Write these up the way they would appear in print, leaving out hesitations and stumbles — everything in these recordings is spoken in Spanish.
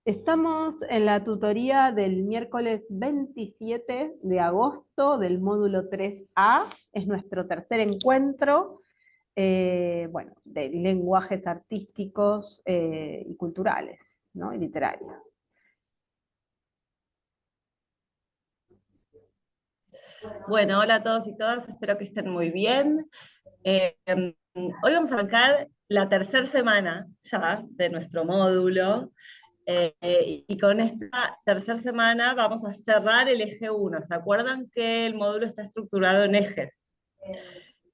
Estamos en la tutoría del miércoles 27 de agosto del módulo 3A. Es nuestro tercer encuentro, bueno, de lenguajes artísticos y culturales, ¿no? Y literarios. Bueno, hola a todos y todas, espero que estén muy bien. Hoy vamos a arrancar la tercera semana ya de nuestro módulo, y con esta tercera semana vamos a cerrar el eje 1. ¿Se acuerdan que el módulo está estructurado en ejes?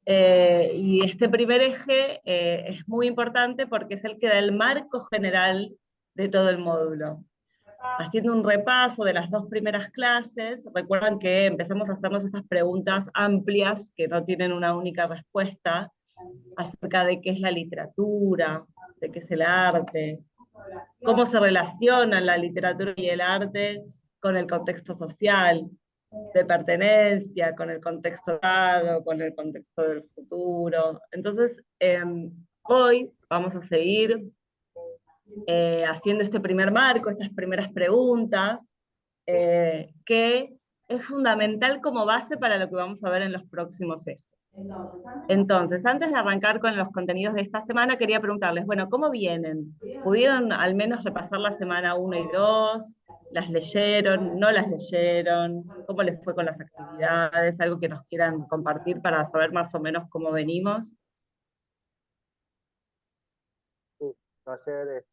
Y este primer eje es muy importante porque es el que da el marco general de todo el módulo. Haciendo un repaso de las dos primeras clases, recuerdan que empezamos a hacernos estas preguntas amplias que no tienen una única respuesta acerca de qué es la literatura, de qué es el arte, cómo se relacionan la literatura y el arte con el contexto social, de pertenencia, con el contexto dado, con el contexto del futuro. Entonces, hoy vamos a seguir haciendo este primer marco, estas primeras preguntas, que es fundamental como base para lo que vamos a ver en los próximos ejes. Entonces, antes de arrancar con los contenidos de esta semana, quería preguntarles, bueno, ¿cómo vienen? ¿Pudieron al menos repasar la semana 1 y 2? ¿Las leyeron? ¿No las leyeron? ¿Cómo les fue con las actividades? ¿Algo que nos quieran compartir para saber más o menos cómo venimos? Sí, yo ayer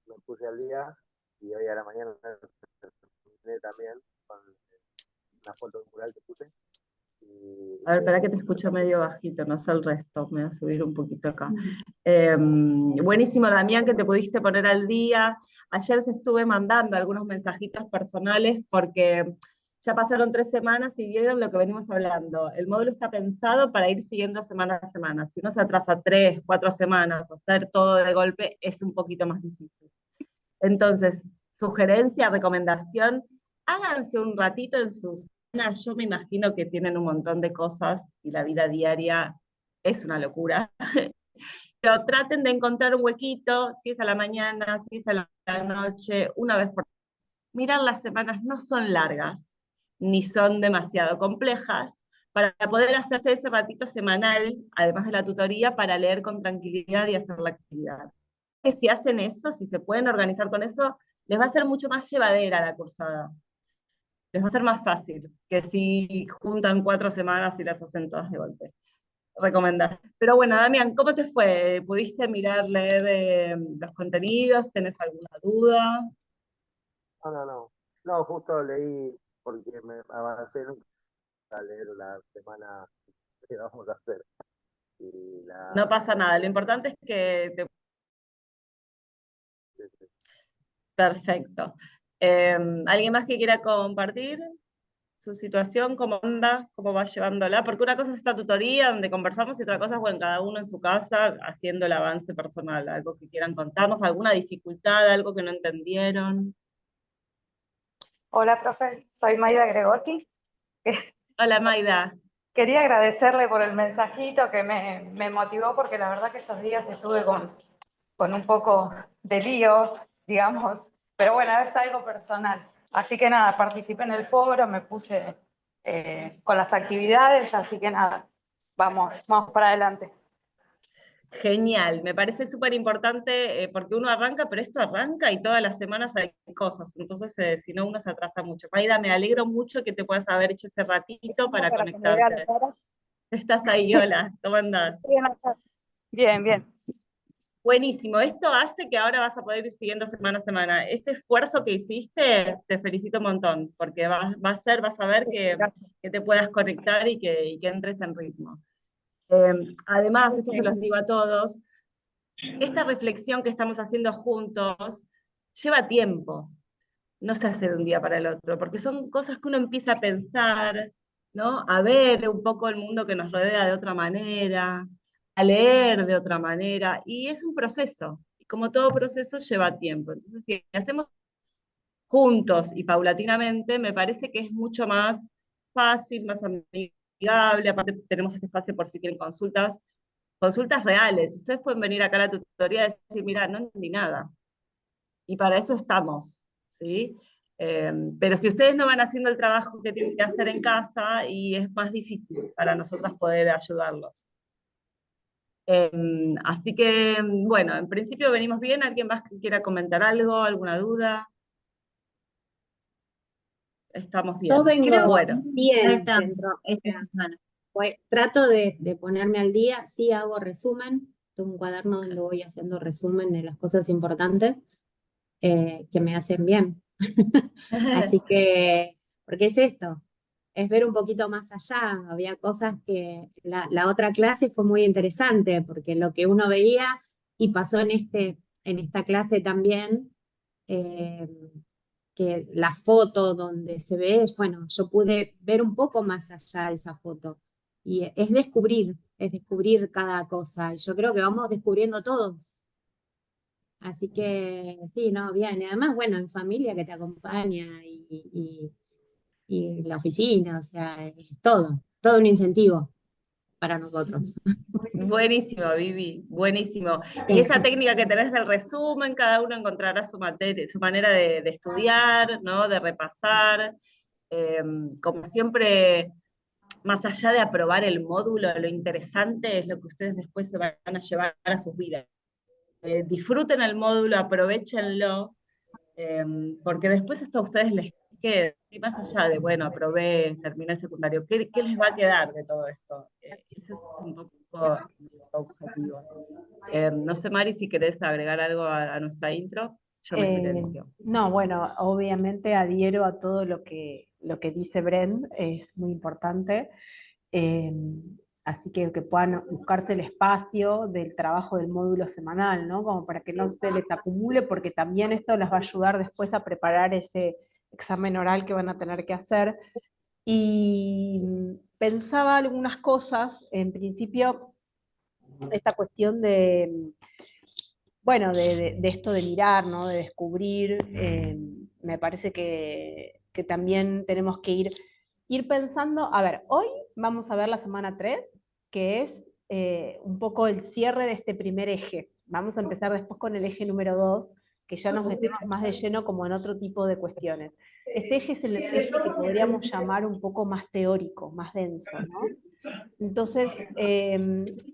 me puse al día y hoy a la mañana terminé también con una foto del mural que puse. A ver, espera que te escucho medio bajito, no sé el resto, me voy a subir un poquito acá. Buenísimo, Damián, que te pudiste poner al día. Ayer se estuve mandando algunos mensajitos personales porque ya pasaron 3 semanas y vieron lo que venimos hablando. El módulo está pensado para ir siguiendo semana a semana. Si uno se atrasa 3, 4 semanas, hacer todo de golpe es un poquito más difícil. Entonces, sugerencia, recomendación, háganse un ratito en sus... Yo me imagino que tienen un montón de cosas y la vida diaria es una locura, pero traten de encontrar un huequito, si es a la mañana, si es a la noche, una vez por... Mirar las semanas no son largas, ni son demasiado complejas, para poder hacerse ese ratito semanal, además de la tutoría, para leer con tranquilidad y hacer la actividad. Que si hacen eso, si se pueden organizar con eso, les va a ser mucho más llevadera la cursada. Les va a ser más fácil que si juntan 4 semanas y las hacen todas de golpe. Recomendar. Pero bueno, Damián, ¿cómo te fue? ¿Pudiste mirar, leer los contenidos? ¿Tenés alguna duda? No, no, no. No, justo leí porque me avancé nunca a leer la semana que vamos a hacer. Y No pasa la nada. Lo importante es que te... sí, sí. Perfecto. ¿Alguien más que quiera compartir su situación, cómo anda, cómo va llevándola? Porque una cosa es esta tutoría donde conversamos y otra cosa es, bueno, cada uno en su casa haciendo el avance personal, algo que quieran contarnos, alguna dificultad, algo que no entendieron. Hola, profe, soy Maida Gregotti. Hola, Maida. Quería agradecerle por el mensajito que me motivó porque la verdad que estos días estuve con un poco de lío, digamos, pero bueno, es algo personal. Así que nada, participé en el foro, me puse con las actividades, así que nada, vamos para adelante. Genial, me parece súper importante porque uno arranca, pero esto arranca y todas las semanas hay cosas, entonces si no uno se atrasa mucho. Maida, me alegro mucho que te puedas haber hecho ese ratito para Para que me vea la conectarte. cara. Estás ahí, hola, ¿cómo andás? Bien, acá. Bien, bien. Buenísimo, esto hace que ahora vas a poder ir siguiendo semana a semana. Este esfuerzo que hiciste, te felicito un montón, porque vas a ver Gracias. que te puedas conectar y que entres en ritmo. Además, esto se los digo a todos, esta reflexión que estamos haciendo juntos lleva tiempo, no se hace de un día para el otro, porque son cosas que uno empieza a pensar, ¿no? A ver un poco el mundo que nos rodea de otra manera, a leer de otra manera, y es un proceso, y como todo proceso lleva tiempo. Entonces, si hacemos juntos y paulatinamente, me parece que es mucho más fácil, más amigable, aparte tenemos este espacio por si quieren consultas, consultas reales. Ustedes pueden venir acá a la tutoría y decir, mira, no entendí nada. y para eso estamos, ¿sí? Pero si ustedes no van haciendo el trabajo que tienen que hacer en casa, y es más difícil para nosotras poder ayudarlos. Así que, bueno, en principio venimos bien. ¿Alguien más que quiera comentar algo, alguna duda? Estamos bien. Yo vengo Bueno, bien Esta, dentro. O esta sea, semana. trato de ponerme al día, sí hago resumen, tengo un cuaderno donde voy haciendo resumen de las cosas importantes que me hacen bien. Así que, porque es esto, es ver un poquito más allá. Había cosas que la otra clase fue muy interesante, porque lo que uno veía y pasó en esta clase también, eh, que la foto donde se ve, bueno, yo pude ver un poco más allá de esa foto. Y es descubrir cada cosa. Y yo creo que vamos descubriendo todos. Así que sí, no, bien. Y además, bueno, en familia que te acompaña y la oficina, o sea, es todo un incentivo para nosotros. buenísimo, Vivi, buenísimo. Y Sí. esa técnica que tenés del resumen, cada uno encontrará su materia, su manera de estudiar, ¿no? De repasar. Como siempre, más allá de aprobar el módulo, lo interesante es lo que ustedes después se van a llevar a sus vidas. Disfruten el módulo, aprovechenlo, porque después esto a ustedes les queda, y más allá de, bueno, aprobé, terminé el secundario, ¿qué les va a quedar de todo esto? Ese es un poco nuestro objetivo. No sé, Mari, si querés agregar algo a nuestra intro, yo me silencio. No, bueno, obviamente adhiero a todo lo que dice Bren, es muy importante. Eh, Así que puedan buscarse el espacio del trabajo del módulo semanal, ¿no? Como para que no se les acumule, porque también esto les va a ayudar después a preparar ese examen oral que van a tener que hacer. Y pensaba algunas cosas, en principio, esta cuestión de, bueno, de esto de mirar, ¿no? De descubrir, me parece que también tenemos que ir pensando, a ver, hoy vamos a ver la semana 3 que es un poco el cierre de este primer eje. Vamos a empezar después con el eje número 2 que ya nos metemos más de lleno como en otro tipo de cuestiones. Este eje es el eje que podríamos llamar un poco más teórico, más denso, ¿no? Entonces,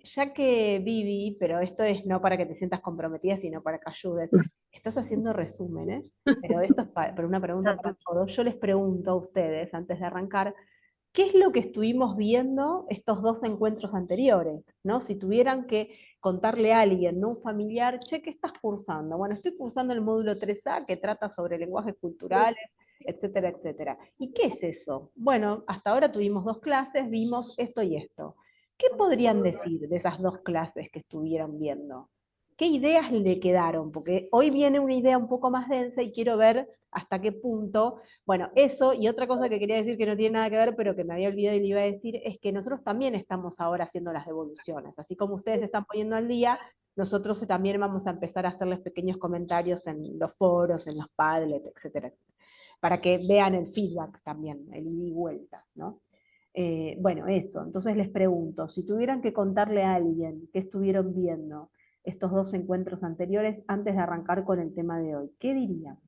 ya que Vivi, pero esto es no para que te sientas comprometida, sino para que ayudes, estás haciendo resúmenes, pero esto es para una pregunta para todos. Yo les pregunto a ustedes, antes de arrancar, ¿qué es lo que estuvimos viendo estos dos encuentros anteriores? ¿No? Si tuvieran que contarle a alguien, no un familiar, che, ¿qué estás cursando? Bueno, estoy cursando el módulo 3A que trata sobre lenguajes culturales, etcétera, etcétera. ¿Y qué es eso? Bueno, hasta ahora tuvimos dos clases, vimos esto y esto. ¿Qué podrían decir de esas dos clases que estuvieron viendo? ¿Qué ideas le quedaron? Porque hoy viene una idea un poco más densa y quiero ver hasta qué punto. Bueno, eso y otra cosa que quería decir que no tiene nada que ver, pero que me había olvidado y le iba a decir, es que nosotros también estamos ahora haciendo las devoluciones. Así como ustedes se están poniendo al día, nosotros también vamos a empezar a hacerles pequeños comentarios en los foros, en los Padlet, etcétera, para que vean el feedback también, el ida y vuelta, ¿no? Bueno, eso. Entonces les pregunto, si tuvieran que contarle a alguien qué estuvieron viendo estos dos encuentros anteriores antes de arrancar con el tema de hoy, ¿qué dirían?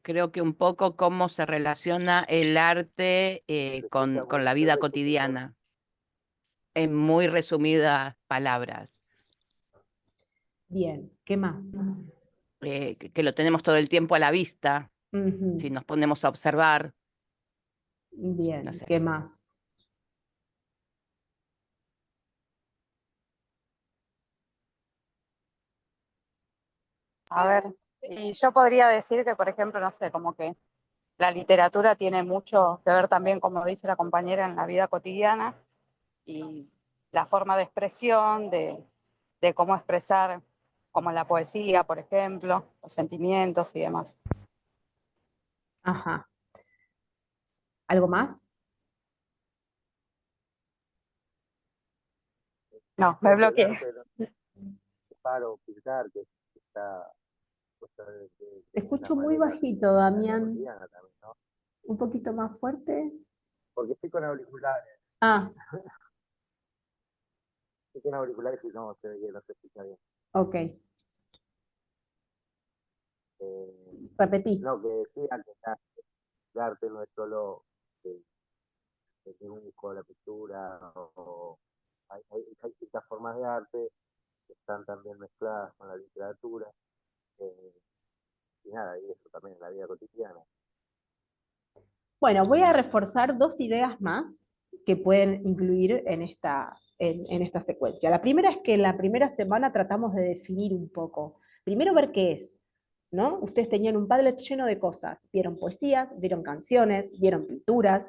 Creo que un poco cómo se relaciona el arte con la vida cotidiana, en muy resumidas palabras. Bien, ¿qué más? Que lo tenemos todo el tiempo a la vista, Ujú. si nos ponemos a observar, Bien, no sé. ¿qué más? A ver, y yo podría decir que, por ejemplo, no sé, como que la literatura tiene mucho que ver también, como dice la compañera, en la vida cotidiana y la forma de expresión, de cómo expresar, como la poesía, por ejemplo, los sentimientos y demás. Ajá. ¿Algo más? No, me bloqueé. Arte, ¿no? Paro, pintar, que está cosa Te de una escucho muy manera bajito, la vida Damián. cotidiana también, ¿no? Un poquito más fuerte. Porque estoy con auriculares. Ah, que tiene auriculares y no se ve que no se escucha bien. Ok, repetí. No, que decía que el arte no es solo el dibujo, la pintura, hay distintas formas de arte que están también mezcladas con la literatura, eh, y nada, y eso también en la vida cotidiana. Bueno, voy a reforzar dos ideas más que pueden incluir en esta secuencia. La primera es que en la primera semana tratamos de definir un poco. Primero ver qué es, ¿no? Ustedes tenían un Padlet lleno de cosas. Vieron poesías, vieron canciones, vieron pinturas.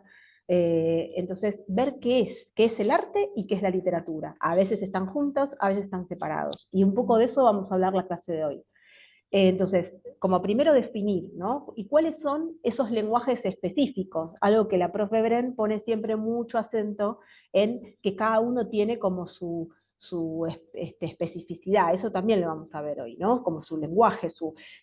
Entonces, ver qué es el arte y qué es la literatura. A veces están juntos, a veces están separados. Y un poco de eso vamos a hablar la clase de hoy. Entonces, como primero definir, ¿no? ¿Y cuáles son esos lenguajes específicos? Algo que la profe Bren pone siempre mucho acento en que cada uno tiene como su especificidad. Eso también lo vamos a ver hoy, ¿no? Como su lenguaje,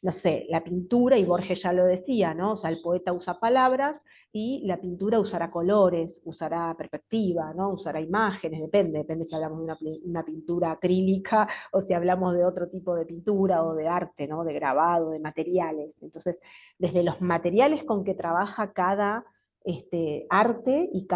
no sé, la pintura, y Borges ya lo decía, ¿no? O sea, el poeta usa palabras y la pintura usará colores, usará perspectiva, ¿no? Usará imágenes, depende si hablamos de una pintura acrílica o si hablamos de otro tipo de pintura o de arte, ¿no? De grabado, de materiales. Entonces, desde los materiales con que trabaja cada arte y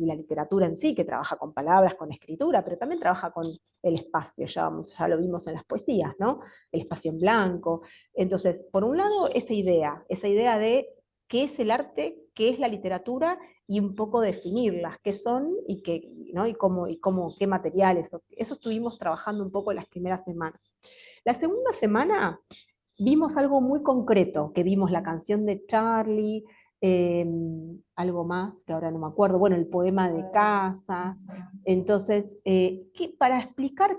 la literatura en sí, que trabaja con palabras, con escritura, pero también trabaja con el espacio, ya lo vimos en las poesías, ¿no? El espacio en blanco. Entonces, por un lado, esa idea de qué es el arte, qué es la literatura, y un poco definirlas, qué son y qué, ¿no? Qué materiales. Eso estuvimos trabajando un poco en las primeras semanas. La segunda semana vimos algo muy concreto, que vimos la canción de Charlie, eh, algo más que ahora no me acuerdo, bueno, el poema de Casas. Entonces, para explicar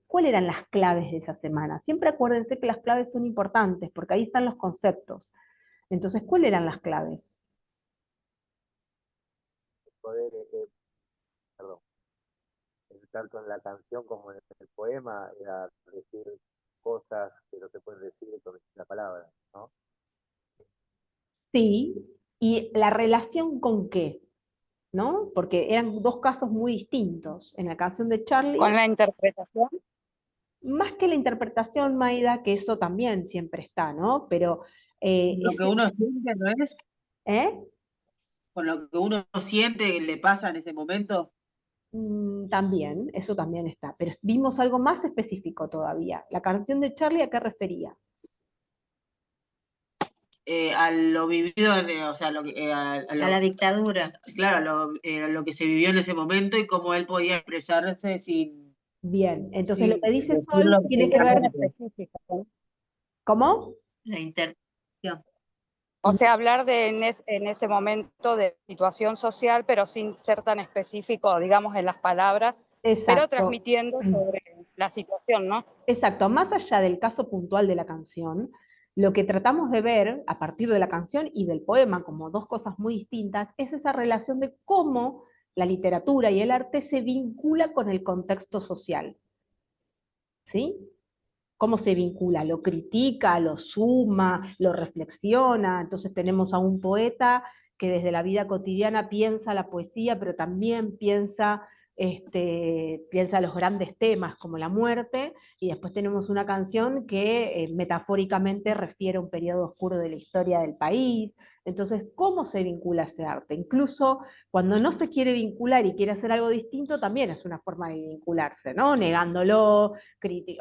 cuáles eran las claves de esa semana. Siempre acuérdense que las claves son importantes, porque ahí están los conceptos. Entonces, ¿cuáles eran las claves? Poder, perdón, tanto en la canción como en el poema, era decir cosas que no se pueden decir con la palabra, ¿no? Sí, y la relación con qué, ¿no? Porque eran dos casos muy distintos. En la canción de Con Charlie, la interpretación. más que la interpretación, Maida, que eso también siempre está, ¿no? Pero Lo que uno siente, ¿no es? ¿eh? Con lo que uno siente que le pasa en ese momento, También, eso también está. Pero vimos algo más específico todavía. La canción de Charlie, ¿a qué refería? a lo vivido, o sea, A la dictadura. claro, a lo que se vivió en ese momento y cómo él podía expresarse Bien, entonces lo sin que dice Sol decirlo tiene que ver. específicamente. ¿Cómo? La interpretación. O sea, hablar en ese momento de situación social, pero sin ser tan específico, digamos, en las palabras, pero Exacto. transmitiendo sobre la situación, ¿no? Exacto, más allá del caso puntual de la canción, lo que tratamos de ver a partir de la canción y del poema como dos cosas muy distintas es esa relación de cómo la literatura y el arte se vincula con el contexto social, ¿sí? Cómo se vincula, lo critica, lo suma, lo reflexiona. Entonces tenemos a un poeta que desde la vida cotidiana piensa la poesía, pero también piensa los grandes temas como la muerte, y después tenemos una canción que metafóricamente refiere a un periodo oscuro de la historia del país. Entonces, ¿cómo se vincula ese arte? Incluso cuando no se quiere vincular y quiere hacer algo distinto, también es una forma de vincularse, ¿no? Negándolo,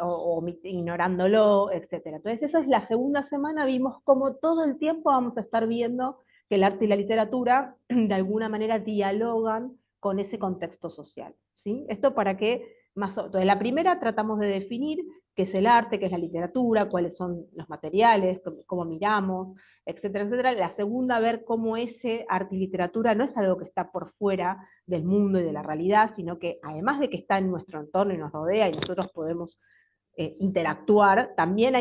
o ignorándolo, etcétera. Entonces, esa es la segunda semana, vimos cómo todo el tiempo vamos a estar viendo que el arte y la literatura de alguna manera dialogan con ese contexto social, ¿sí? Esto para que entonces, la primera tratamos de definir qué es el arte, qué es la literatura, cuáles son los materiales, cómo miramos, etcétera, etcétera. La segunda, ver cómo ese arte y literatura no es algo que está por fuera del mundo y de la realidad, sino que además de que está en nuestro entorno y nos rodea y nosotros podemos interactuar, también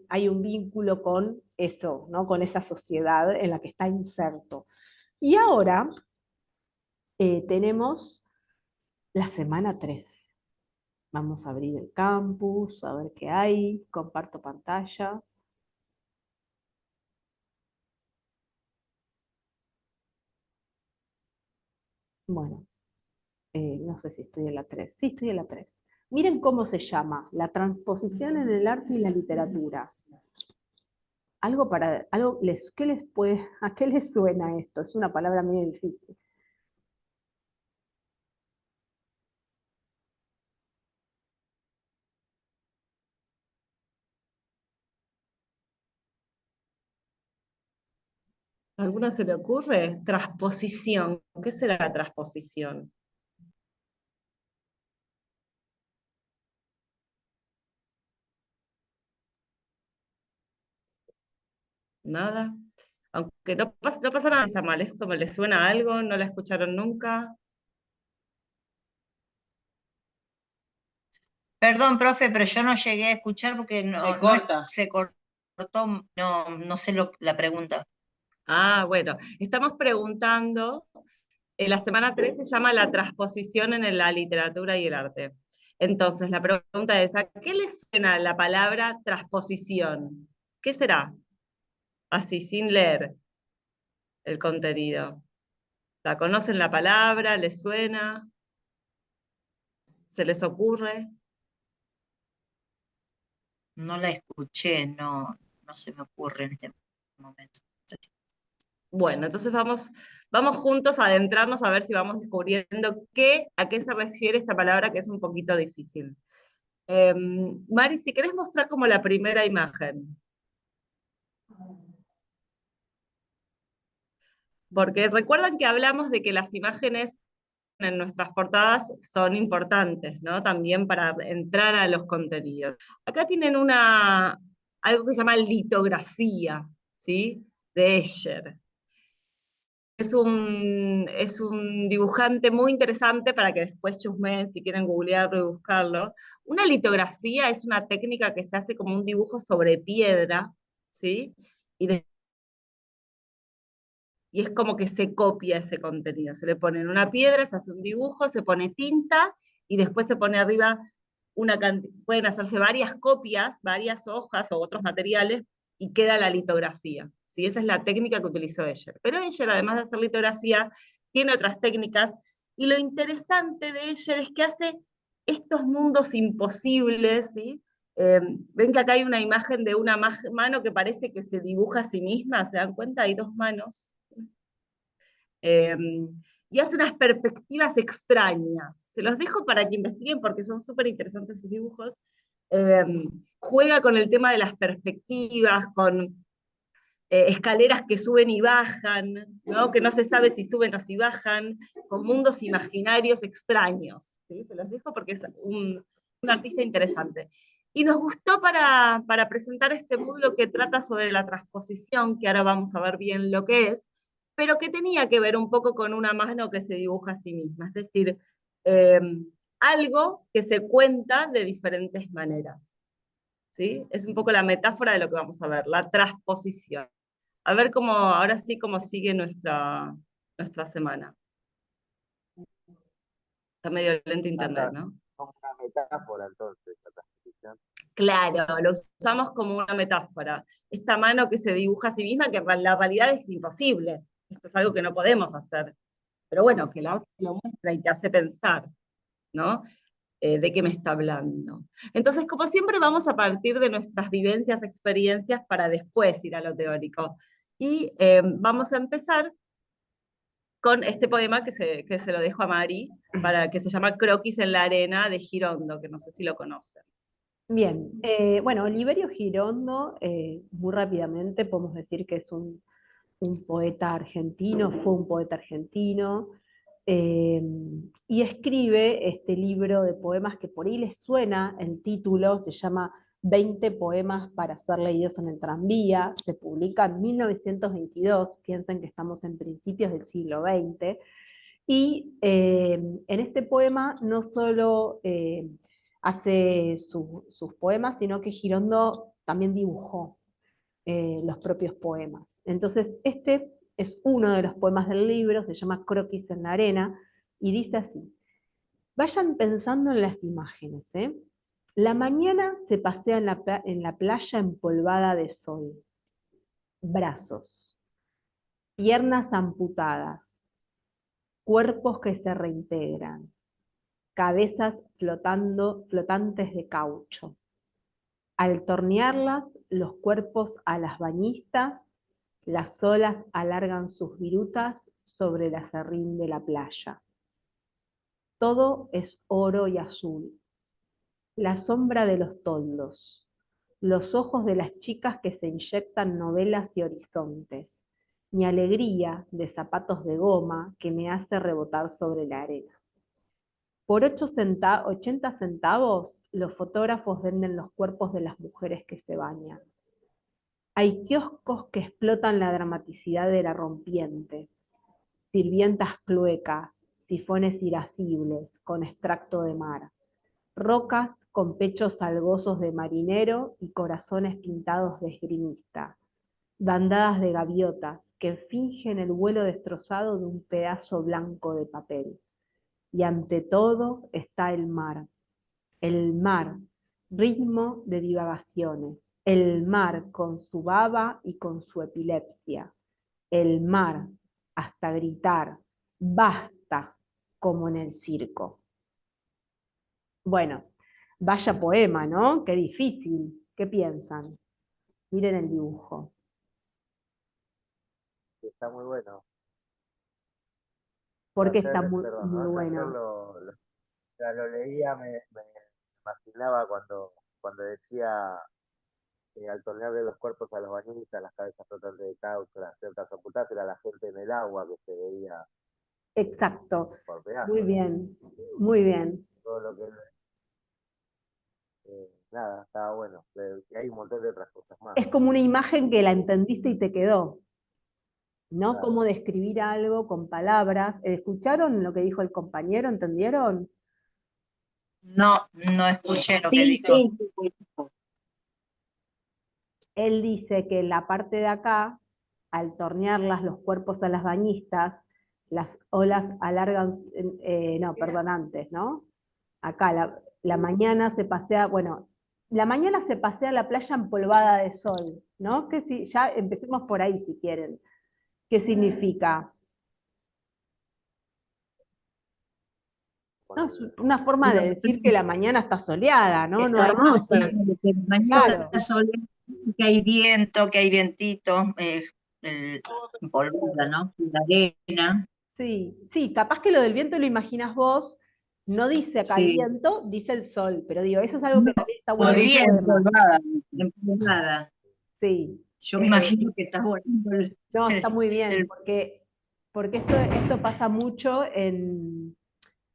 hay un vínculo con eso, ¿no? Con esa sociedad en la que está inserto. Y ahora tenemos la semana 3. Vamos a abrir el campus, a ver qué hay, comparto pantalla. Bueno, No sé si estoy en la 3. Sí, estoy en la 3. Miren cómo se llama, la transposición en el arte y la literatura. ¿A qué les suena esto? Es una palabra medio difícil. ¿Alguna se le ocurre? Transposición. ¿Qué será transposición? Nada. Aunque no pasa nada, está mal. Es como le suena algo, no la escucharon nunca. Perdón, profe, pero yo no llegué a escuchar porque Se corta. se cortó, no sé la pregunta. Ah, bueno. Estamos preguntando, la semana 3 se llama la transposición en la literatura y el arte. Entonces, la pregunta es, ¿a qué le suena la palabra transposición? ¿Qué será? Así, sin leer el contenido. ¿La conocen la palabra? ¿Les suena? ¿Se les ocurre? No la escuché, no se me ocurre en este momento. Bueno, entonces vamos juntos a adentrarnos a ver si vamos descubriendo a qué se refiere esta palabra que es un poquito difícil. Mari, si querés mostrar como la primera imagen. Porque recuerdan que hablamos de que las imágenes en nuestras portadas son importantes, ¿no? También para entrar a los contenidos. Acá tienen algo que se llama litografía, ¿sí? De Escher. Es un dibujante muy interesante para que después chusmeen si quieren googlearlo y buscarlo. Una litografía es una técnica que se hace como un dibujo sobre piedra, ¿sí? Y es como que se copia ese contenido. Se le pone en una piedra, se hace un dibujo, se pone tinta y después se pone arriba pueden hacerse varias copias, varias hojas o otros materiales y queda la litografía. ¿Sí? Esa es la técnica que utilizó Escher. Pero Escher, además de hacer litografía, tiene otras técnicas y lo interesante de Escher es que hace estos mundos imposibles, ¿sí? Ven que acá hay una imagen de una mano que parece que se dibuja a sí misma, ¿se dan cuenta? Hay dos manos. Y hace unas perspectivas extrañas. Se los dejo para que investiguen porque son súper interesantes sus dibujos. Juega con el tema de las perspectivas, con escaleras que suben y bajan, ¿no? Que no se sabe si suben o si bajan, con mundos imaginarios extraños. ¿Sí? Se los dejo porque es un artista interesante. Y nos gustó para presentar este módulo que trata sobre la transposición, que ahora vamos a ver bien lo que es, pero que tenía que ver un poco con una mano que se dibuja a sí misma, es decir, algo que se cuenta de diferentes maneras. ¿Sí? Es un poco la metáfora de lo que vamos a ver, la transposición. A ver ahora sí, cómo sigue nuestra semana. Está medio lento internet, ¿no? Como una metáfora, entonces, la transposición. Claro, lo usamos como una metáfora. Esta mano que se dibuja a sí misma, que en la realidad es imposible. Esto es algo que no podemos hacer. Pero bueno, que la otra lo muestra y te hace pensar, ¿no? De qué me está hablando. Entonces, como siempre, vamos a partir de nuestras vivencias, experiencias, para después ir a lo teórico. Y vamos a empezar con este poema que se lo dejo a Mari, que se llama Croquis en la arena, de Girondo, que no sé si lo conocen. Bien, bueno, Oliverio Girondo, muy rápidamente podemos decir que es un poeta argentino, fue un poeta argentino, y escribe este libro de poemas que por ahí les suena el título, se llama 20 poemas para ser leídos en el tranvía, se publica en 1922, piensen que estamos en principios del siglo XX, y en este poema no solo hace sus poemas, sino que Girondo también dibujó los propios poemas. Entonces, este es uno de los poemas del libro, se llama Croquis en la arena, y dice así: vayan pensando en las imágenes, ¿eh? La mañana se pasea en la playa empolvada de sol. Brazos, piernas amputadas, cuerpos que se reintegran, cabezas flotantes de caucho. Al tornearlas, los cuerpos a las bañistas, las olas alargan sus virutas sobre el aserrín de la playa. Todo es oro y azul. La sombra de los toldos, los ojos de las chicas que se inyectan novelas y horizontes, mi alegría de zapatos de goma que me hace rebotar sobre la arena. Por 80 centavos, los fotógrafos venden los cuerpos de las mujeres que se bañan. Hay kioscos que explotan la dramaticidad de la rompiente, sirvientas cluecas, sifones irascibles con extracto de mar, rocas con pechos algosos de marinero y corazones pintados de esgrimista, bandadas de gaviotas que fingen el vuelo destrozado de un pedazo blanco de papel. Y ante todo está el mar, ritmo de divagaciones, el mar con su baba y con su epilepsia, el mar hasta gritar, basta, como en el circo. Bueno, vaya poema, ¿no? Qué difícil. ¿Qué piensan? Miren el dibujo. Está muy bueno. Porque está Ayer, muy, perdón, muy ¿no? Ayer bueno. lo leía, me imaginaba cuando decía al tornearle los cuerpos a los bañistas, las cabezas flotantes de caucho, las ciertas amputadas, era la gente en el agua que se veía Exacto. por pedazos. Muy bien, muy bien. Todo lo que nada, estaba bueno. Y hay un montón de otras cosas más. Es como una imagen que la entendiste y te quedó, ¿no? Claro. Cómo describir algo con palabras. ¿Escucharon lo que dijo el compañero? ¿Entendieron? No, no escuché lo que Sí, dijo. sí. Él dice que en la parte de acá, al tornearlas los cuerpos a las bañistas, las olas alargan, no, perdón, antes, ¿no? Acá la mañana se pasea, bueno, la mañana se pasea a la playa empolvada de sol, ¿no? Que si, ya empecemos por ahí si quieren. ¿Qué significa? No, es una forma de decir que la mañana está soleada, ¿no? No Está hay más hermosa. que- Claro. Que hay viento, que hay vientito, polvada, ¿no? La arena. Sí, sí, capaz que lo del viento lo imaginas vos, no dice acá el Sí. viento, dice el sol, pero digo, eso es algo que No, también está bueno por en el día poema. empolvada. Sí, Yo me imagino que está bueno no, está muy bien, el- porque esto pasa mucho en,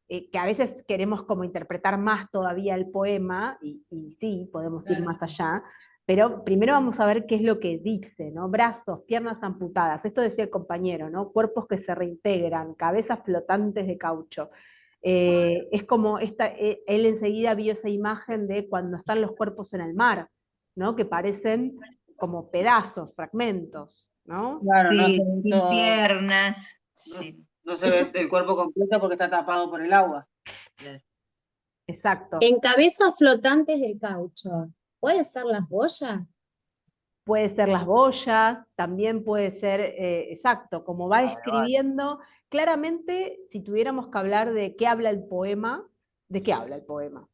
que a veces queremos como interpretar más todavía el poema, y sí, podemos ir más allá, pero primero vamos a ver qué es lo que dice, ¿no? Brazos, piernas amputadas, esto decía el compañero, ¿no? Cuerpos que se reintegran, cabezas flotantes de caucho. Es como él enseguida vio esa imagen de cuando están los cuerpos en el mar, ¿no? Que parecen como pedazos, fragmentos, ¿no? Claro, no se Sí, ve sin todo, piernas. no, Sí. no se ve el cuerpo completo porque está tapado por el agua. Exacto. En cabezas flotantes de caucho, ¿puede ser las boyas? Puede ser las boyas, también puede ser, exacto, como va Ah, vale. describiendo, claramente, si tuviéramos que hablar de qué habla el poema, ¿de qué habla el poema?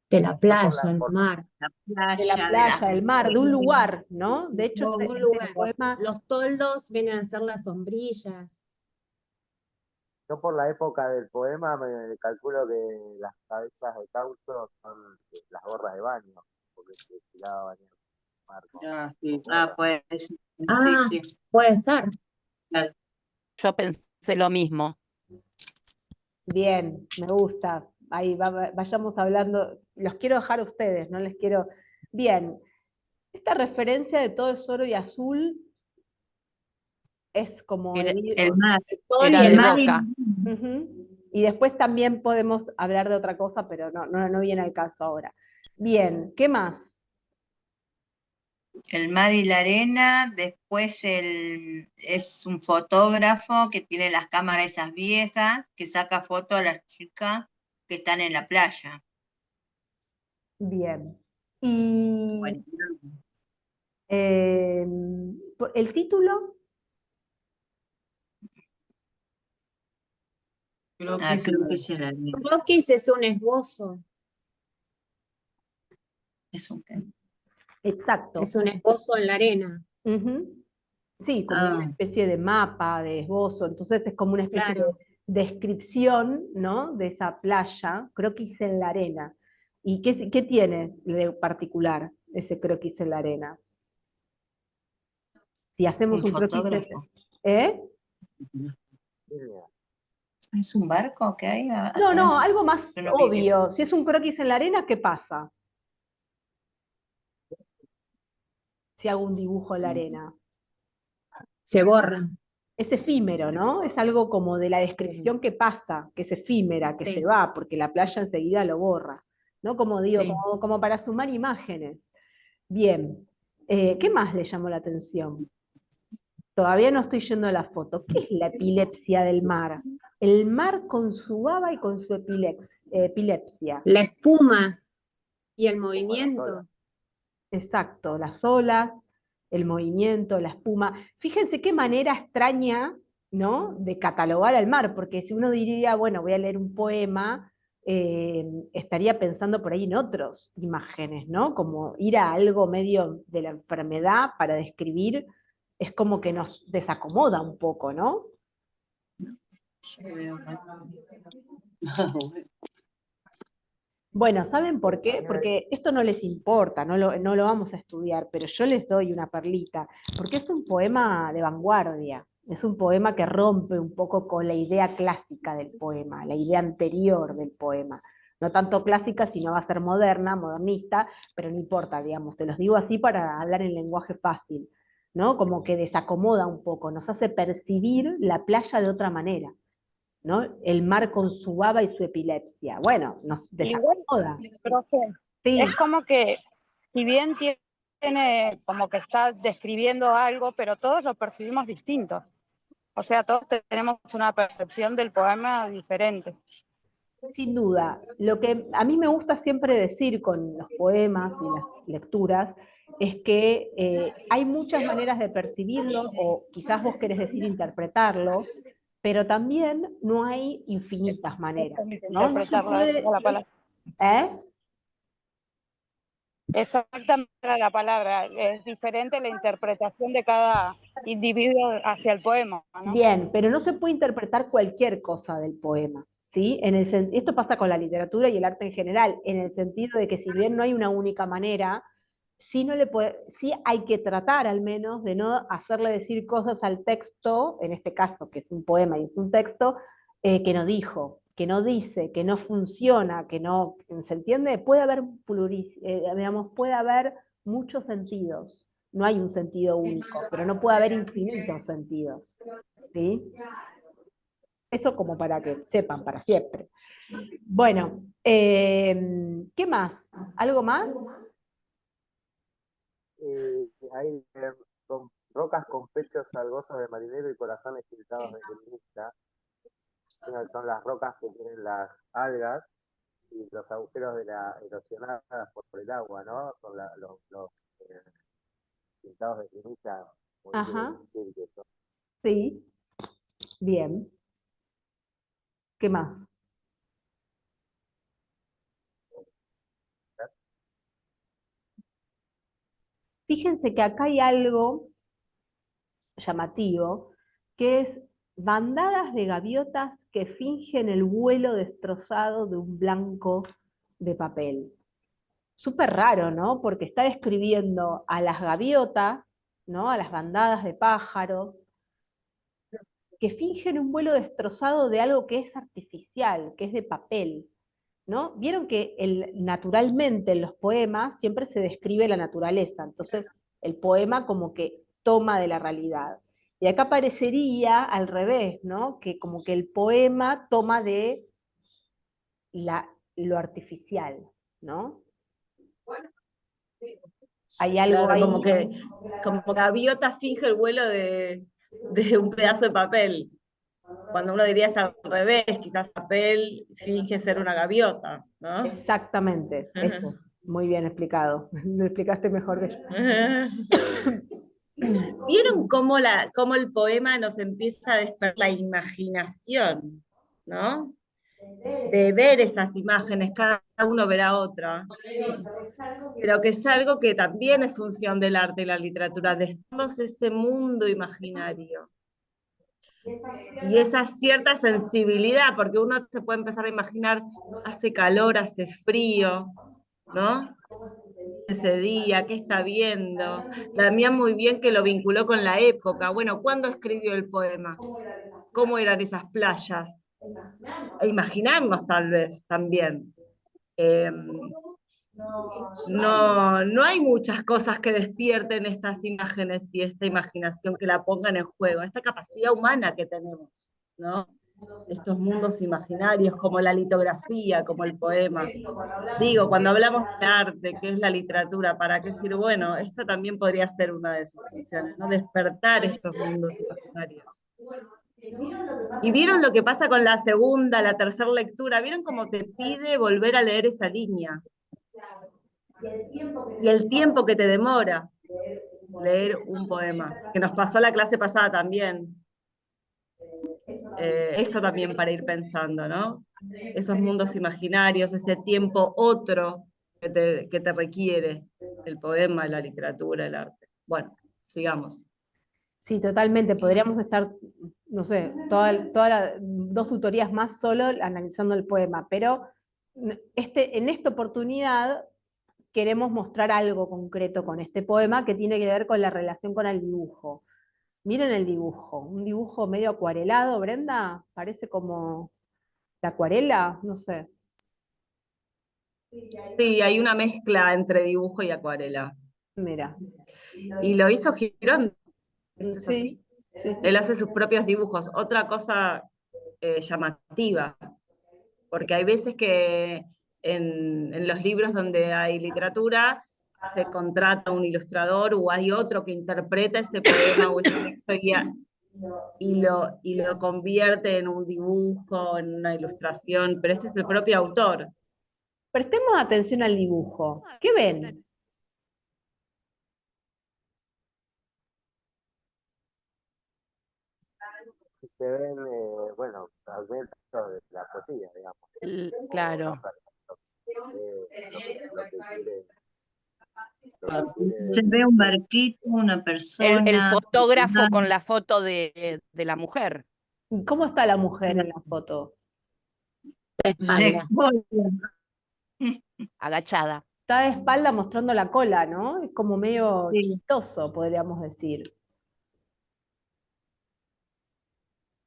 De la No playa, por la, el por, mar, La De la playa, de las playa, del mar, de un lugar, ¿no? De hecho, un este lugar. poema, Los toldos vienen a ser las sombrillas. yo por la época del poema me calculo que las cabezas de caucho son las gorras de baño, porque se tiraba a bañar mar Ah, sí. con Ah, gorras. pues sí, Ah, sí. puede ser. Claro. Yo pensé lo mismo. bien, me gusta, ahí vayamos hablando, los quiero dejar a ustedes, no les quiero, bien, esta referencia de todo es oro y azul es como Era, El mar, Sol y era el de el mar mar. Boca. Ujú. Y después también podemos hablar de otra cosa, pero no viene al caso ahora. Bien, ¿qué más? el mar y la arena, después es un fotógrafo que tiene las cámaras esas viejas, que saca fotos a las chicas que están en la playa. Bien. Y Bueno, eh, el título, Creo que es el anime. Croquis es un esbozo, Es un qué. Exacto. es un esbozo en la arena. Ujú. Sí, como una Ah, especie de mapa, de esbozo, entonces es como una especie Claro. de descripción, ¿no? De esa playa, croquis en la arena. ¿Y qué tiene de particular ese croquis en la arena? Si hacemos un un croquis fotógrafo. ¿Eh? Línea. ¿Es un barco que hay No, no, atrás? algo más Yo no vi bien. obvio. Si es un croquis en la arena, ¿qué pasa? Si hago un dibujo en la arena. Se borra. Es efímero, ¿no? Es algo como de la descripción que pasa, que es efímera, que se Sí. va, porque la playa enseguida lo borra, ¿no? Como digo, Sí. como para sumar imágenes. Bien, ¿qué más le llamó la atención? Todavía no estoy yendo a la foto. ¿Qué es la epilepsia del mar? El mar con su baba y con su epilepsia. La espuma y el Como la sola. movimiento. Exacto, las olas, el movimiento, la espuma. Fíjense qué manera extraña, ¿no? De catalogar al mar, porque si uno diría, bueno, voy a leer un poema, estaría pensando por ahí en otras imágenes, ¿no? Como ir a algo medio de la enfermedad para describir, es como que nos desacomoda un poco, ¿no? Yo veo mal. Bueno, ¿saben por A qué? mí me- Porque esto no les importa, no lo vamos a estudiar, pero yo les doy una perlita, porque es un poema de vanguardia, es un poema que rompe un poco con la idea clásica del poema, la idea anterior del poema. No tanto clásica, sino va a ser moderna, modernista, pero no importa, digamos, te los digo así para hablar en lenguaje fácil, ¿no? Como que desacomoda un poco, nos hace percibir la playa de otra manera, ¿no? El mar con su baba y su epilepsia. Bueno, nos Igual, desacomoda. profe, Sí, es como que, si bien tiene como que está describiendo algo, pero todos lo percibimos distinto. O sea, todos tenemos una percepción del poema diferente. sin duda. Lo que a mí me gusta siempre decir con los poemas y las lecturas es que hay muchas maneras de percibirlos, o quizás vos querés decir interpretarlos, pero también no hay infinitas maneras, ¿no? No se Interpretarla, esa puede... es la palabra. ¿Eh? Exactamente la palabra. Es diferente la interpretación de cada individuo hacia el poema, ¿no? Bien, pero no se puede interpretar cualquier cosa del poema, ¿sí? Esto pasa con la literatura y el arte en general, en el sentido de que si bien no hay una única manera, sí hay que tratar al menos de no hacerle decir cosas al texto, en este caso que es un poema y es un texto, que no dijo, que no dice, que no funciona, que no, ¿se entiende? Puede haber digamos, puede haber muchos sentidos, no hay un sentido único, pero no puede haber infinitos sentidos, ¿sí? Eso como para que sepan para siempre. Bueno, ¿qué más? ¿Algo más? Hay rocas con pechos salgosos de marinero y corazones pintados de feminista. Son las rocas que tienen las algas y los agujeros de la erosionadas por el agua, ¿no? Son los pintados de feminista. Ajá, sí, bien. ¿Qué más? Fíjense que acá hay algo llamativo, que es bandadas de gaviotas que fingen el vuelo destrozado de un blanco de papel. Súper raro, ¿no? Porque está describiendo a las gaviotas, ¿no? A las bandadas de pájaros, que fingen un vuelo destrozado de algo que es artificial, que es de papel, ¿no? Vieron que naturalmente en los poemas siempre se describe la naturaleza, entonces el poema como que toma de la realidad. Y acá parecería al revés, ¿no? Que como que el poema toma de lo artificial, ¿no? Hay algo Claro, ahí. como gaviota finge el vuelo de un pedazo de papel. Cuando uno diría es al revés, quizás papel finge ser una gaviota, ¿no? Exactamente, eso. Muy bien explicado. Lo explicaste mejor que yo. ¿Vieron cómo el poema nos empieza a despertar la imaginación? ¿no? De ver esas imágenes, cada uno verá otra, pero que es algo que también es función del arte y la literatura, de darnos ese mundo imaginario. Y esa cierta sensibilidad, porque uno se puede empezar a imaginar, hace calor, hace frío, ¿no? Ese día, qué está viendo. También muy bien que lo vinculó con la época. Bueno, ¿cuándo escribió el poema? ¿Cómo eran esas playas? E imaginarnos tal vez también. No hay muchas cosas que despierten estas imágenes y esta imaginación que la pongan en juego, esta capacidad humana que tenemos, ¿no? Estos mundos imaginarios como la litografía, como el poema. Digo, cuando hablamos de arte, ¿qué es la literatura? ¿Para qué sirve? Bueno, esta también podría ser una de sus funciones, ¿no? Despertar estos mundos imaginarios. ¿Y vieron lo que pasa con la segunda, la tercera lectura? ¿Vieron cómo te pide volver a leer esa línea? Y el tiempo que te demora leer un poema, que nos pasó la clase pasada también. Eso también para ir pensando, ¿no? Esos mundos imaginarios, ese tiempo otro que te requiere el poema, la literatura, el arte. Bueno, sigamos. Sí, totalmente. Podríamos estar, no sé, dos tutorías más solo analizando el poema, pero en esta oportunidad queremos mostrar algo concreto con este poema que tiene que ver con la relación con el dibujo. Miren el dibujo, un dibujo medio acuarelado, Brenda, parece como la acuarela, no sé. Sí, hay una mezcla entre dibujo y acuarela. Mira. Y lo hizo Girón. ¿Esto es Sí, así? sí. Él hace sus propios dibujos. Otra cosa llamativa, porque hay veces que en los libros donde hay literatura se contrata un ilustrador o hay otro que interpreta ese poema o ese texto y lo convierte en un dibujo, en una ilustración, pero este es el propio autor. Prestemos atención al dibujo. ¿Qué ven? Se ven, bueno, fragmentos de la poesía, digamos. Claro. Lo que quiere, Se ve un barquito, una persona. El fotógrafo con la foto de la mujer. ¿Cómo está la mujer en la foto? De espalda. Agachada. Está de espalda mostrando la cola, ¿no? Es como medio Sí. chistoso, podríamos decir.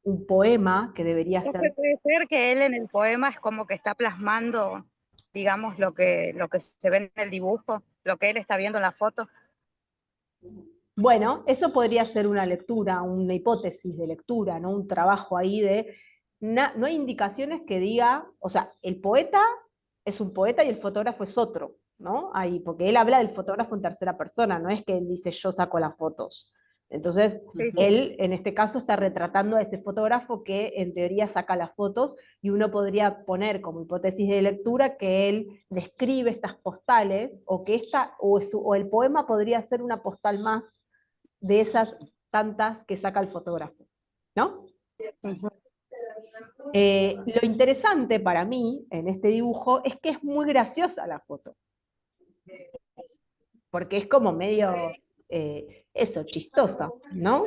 Un poema que debería ser... Entonces puede ser que él en el poema es como que está plasmando, digamos, lo que se ve en el dibujo, lo que él está viendo en la foto. Bueno, eso podría ser una lectura, una hipótesis de lectura, ¿no? Un trabajo ahí de... no hay indicaciones que diga, o sea, el poeta es un poeta y el fotógrafo es otro, ¿no? Ahí, porque él habla del fotógrafo en tercera persona, no es que él dice yo saco las fotos. Entonces, Sí, sí. él en este caso está retratando a ese fotógrafo que en teoría saca las fotos y uno podría poner como hipótesis de lectura que él describe estas postales o que o el poema podría ser una postal más de esas tantas que saca el fotógrafo, ¿no? Lo interesante para mí en este dibujo es que es muy graciosa la foto, porque es como medio, eso, chistosa, ¿no?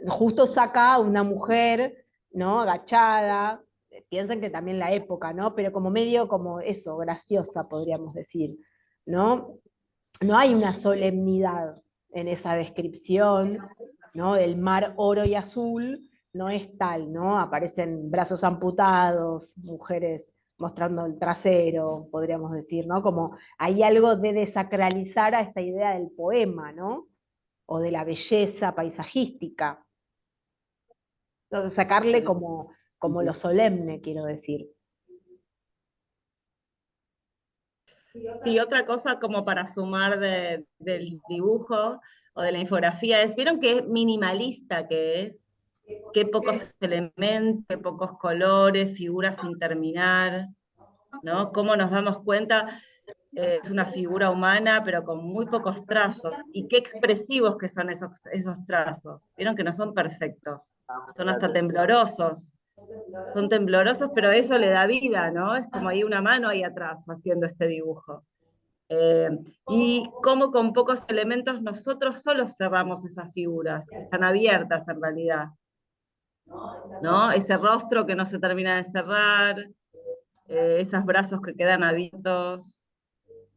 Justo saca a una mujer, ¿no? Agachada, piensen que también la época, ¿no? Pero como medio como eso, graciosa podríamos decir, ¿no? No hay una solemnidad en esa descripción, ¿no? Del mar oro y azul, no es tal, ¿no? Aparecen brazos amputados, mujeres mostrando el trasero, podríamos decir, ¿no? Como hay algo de desacralizar a esta idea del poema, ¿no? O de la belleza paisajística. Entonces, sacarle como lo solemne, quiero decir. Sí, otra cosa como para sumar del dibujo o de la infografía es, ¿vieron qué minimalista que es? Qué pocos elementos, qué pocos colores, figuras sin terminar, ¿no? Cómo nos damos cuenta, es una figura humana, pero con muy pocos trazos, y qué expresivos que son esos trazos. Vieron que no son perfectos, son hasta temblorosos. Son temblorosos, pero eso le da vida, ¿no? Es como hay una mano ahí atrás haciendo este dibujo. Y cómo con pocos elementos nosotros solo cerramos esas figuras, que están abiertas en realidad, ¿no? Ese rostro que no se termina de cerrar, esos brazos que quedan abiertos,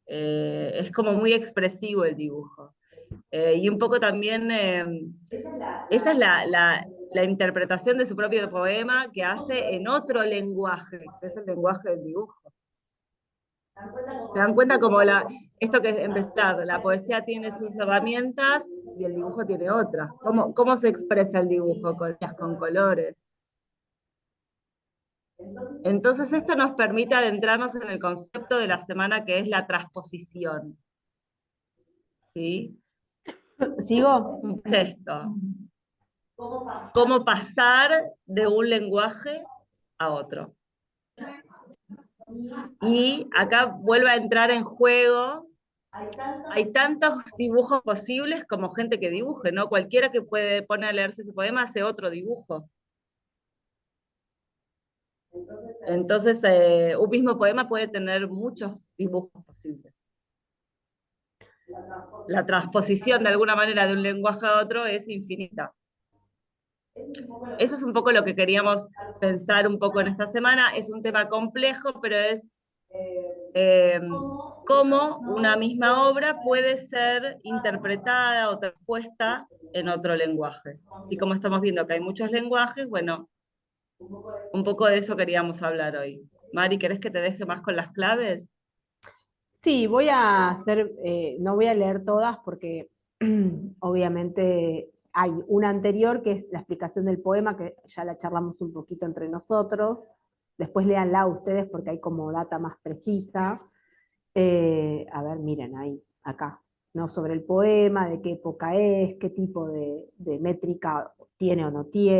es como muy expresivo el dibujo. Y un poco también, esa es la interpretación de su propio poema que hace en otro lenguaje, que es el lenguaje del dibujo. ¿Se dan cuenta como esto que es empezar? La poesía tiene sus herramientas y el dibujo tiene otras. ¿Cómo se expresa el dibujo? Con colores. Entonces esto nos permite adentrarnos en el concepto de la semana que es la transposición. ¿Sí? ¿Sigo? ¿Qué es esto? Cómo pasar de un lenguaje a otro. Y acá vuelve a entrar en juego, hay tantos dibujos posibles como gente que dibuje, ¿no? Cualquiera que pone a leerse ese poema hace otro dibujo. Entonces, un mismo poema puede tener muchos dibujos posibles. La transposición de alguna manera de un lenguaje a otro es infinita. Eso es un poco lo que queríamos pensar un poco en esta semana. Es un tema complejo, pero es cómo una misma obra puede ser interpretada o transpuesta en otro lenguaje. Y como estamos viendo que hay muchos lenguajes, bueno, un poco de eso queríamos hablar hoy. Mari, ¿querés que te deje más con las claves? Sí, voy a hacer, no voy a leer todas porque obviamente hay una anterior que es la explicación del poema, que ya la charlamos un poquito entre nosotros. Después léanla ustedes porque hay como data más precisa. A ver, miren ahí, acá, ¿no? Sobre el poema, de qué época es, qué tipo de métrica tiene o no tiene.